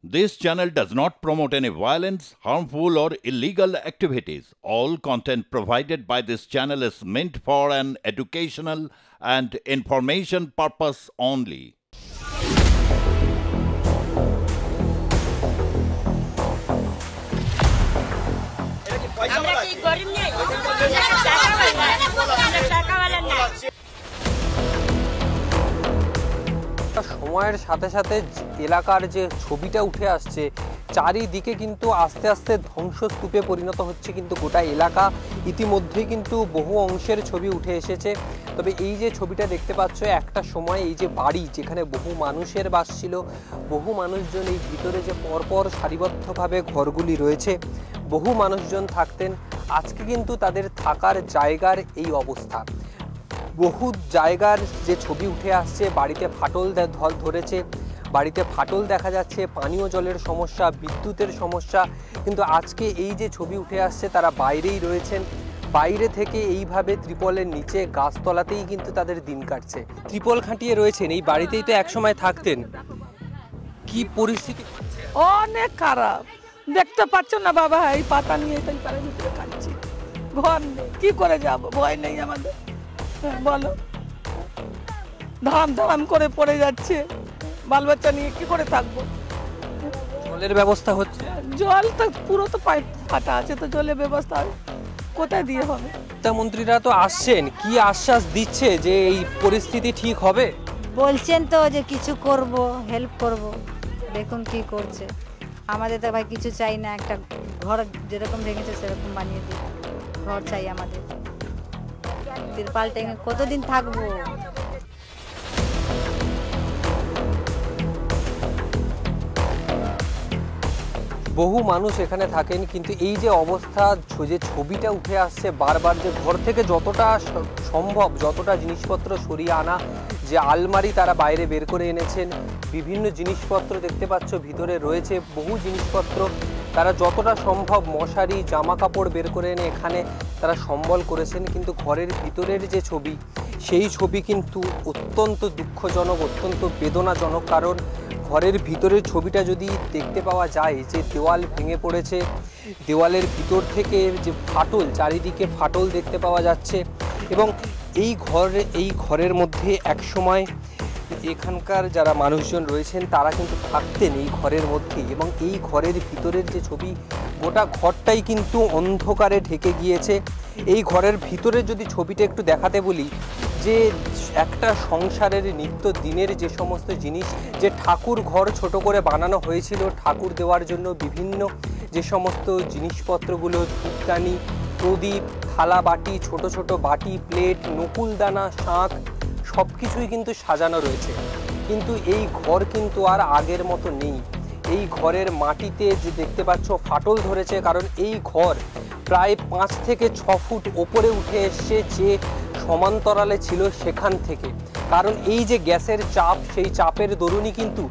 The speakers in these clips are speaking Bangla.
This channel does not promote any violence, harmful, or illegal activities. All content provided by this channel is meant for an educational and information purpose only. সময়ের সাথে সাথে এলাকার যে ছবিটা উঠে আসছে, চারিদিকে কিন্তু আস্তে আস্তে ধ্বংসস্তূপে পরিণত হচ্ছে কিন্তু গোটা এলাকা। ইতিমধ্যেই কিন্তু বহু অংশের ছবি উঠে এসেছে। তবে এই যে ছবিটা দেখতে পাচ্ছ, একটা সময় এই যে বাড়ি যেখানে বহু মানুষের বাস ছিল, বহু মানুষজন এই ভিতরে যে পরপর সারিবদ্ধভাবে ঘরগুলি রয়েছে, বহু মানুষজন থাকতেন, আজকে কিন্তু তাদের থাকার জায়গার এই অবস্থা। বহু জায়গার যে ছবি উঠে আসছে, বাড়িতে ফাটল ধরেছে, বাড়িতে ফাটল দেখা যাচ্ছে, পানীয় জলের সমস্যা, বিদ্যুতের সমস্যা। কিন্তু আজকে এই যে ছবি উঠে আসছে, তারা বাইরেই রয়েছেন। বাইরে থেকে এইভাবে ত্রিপলের নিচে গাছতলাতেই কিন্তু তাদের দিন কাটছে। ত্রিপল খাটিয়ে রয়েছেন, এই বাড়িতেই তো একসময় থাকতেন। কি পরিস্থিতি? অনেক খারাপ, দেখতে পাচ্ছ না বাবা, এই পাতা নিয়ে তাই পাড়ার ভিতরে কাটছি, ঘর নেই, কি করে যাব, ভয় নেই আমাদের, বলো। ধাম ধাম করে পড়ে যাচ্ছে, বাল বাচ্চা নিয়ে কি করে থাকবো? জলের ব্যবস্থা হচ্ছে? জল তো পুরো তো পাইপ ফাটা আছে, তো জলের ব্যবস্থা কোথায় দিয়ে হবে? মন্ত্রীরা তো আসছেন, কি আশ্বাস দিচ্ছে যে এই পরিস্থিতি ঠিক হবে? বলছেন তো যে কিছু করব, হেল্প করব, দেখুন কি করছে। আমাদের তো ভাই কিছু চাই না, একটা ঘর যেরকম ভেঙেছে সেরকম বানিয়ে দিই, ঘর চাই আমাদের। তিরপাল টেনে কতদিন থাকবো? বহু মানুষ এখানে থাকেন, কিন্তু এই যে অবস্থা, যে ছবিটা উঠে আসছে বারবার, যে ঘর থেকে যতটা সম্ভব যতটা জিনিসপত্র সরিয়ে আনা, যে আলমারি তারা বাইরে বের করে এনেছেন, বিভিন্ন জিনিসপত্র দেখতে পাচ্ছ ভিতরে রয়েছে, বহু জিনিসপত্র তারা যতটা সম্ভব মশারি, জামা কাপড় বের করে এনে এখানে তারা সম্বল করেছেন। কিন্তু ঘরের ভিতরের যে ছবি, সেই ছবি কিন্তু অত্যন্ত দুঃখজনক, অত্যন্ত বেদনাজনক। কারণ ঘরের ভিতরের ছবিটা যদি দেখতে পাওয়া যায়, যে দেওয়াল ভেঙে পড়েছে, দেওয়ালের ভিতর থেকে যে ফাটল, চারিদিকে ফাটল দেখতে পাওয়া যাচ্ছে। এবং এই ঘরের মধ্যে একসময় এখানকার যারা মানুষজন রয়েছেন তারা কিন্তু থাকতেন এই ঘরের মধ্যেই। এবং এই ঘরের ভিতরের যে ছবি, গোটা ঘরটাই কিন্তু অন্ধকারে ঢেকে গিয়েছে। এই ঘরের ভিতরের যদি ছবিটা একটু দেখাতে বলি, যে একটা সংসারের নিত্য দিনের যে সমস্ত জিনিস, যে ঠাকুর ঘর ছোট করে বানানো হয়েছিল ঠাকুর দেওয়ার জন্য, বিভিন্ন যে সমস্ত জিনিসপত্রগুলো, ধূপদানি, প্রদীপ, থালা বাটি, ছোট ছোট বাটি, প্লেট, নকুলদানা, শাঁখ, সব কিছুই কিন্তু সাজানো রয়েছে। কিন্তু এই ঘর কিন্তু আর আগের মতো নেই। এই ঘরের মাটিতে যে দেখতে পাচ্ছ ফাটল ধরেছে, কারণ এই ঘর প্রায় 5 থেকে 6 ফুট ওপরে উঠে এসছে যে সমান্তরালে ছিল সেখান থেকে। কারণ এই যে গ্যাসের চাপ, সেই চাপের দরুনই কিন্তু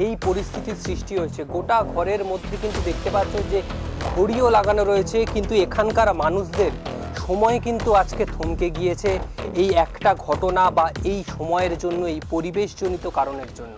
এই পরিস্থিতির সৃষ্টি হয়েছে। গোটা ঘরের মধ্যে কিন্তু দেখতে পাচ্ছ যে ঘড়িও লাগানো রয়েছে, কিন্তু এখানকার মানুষদের সময় কিন্তু আজকে থমকে গিয়েছে এই একটা ঘটনা বা এই সময়ের জন্য, এই পরিবেশজনিত কারণের জন্য।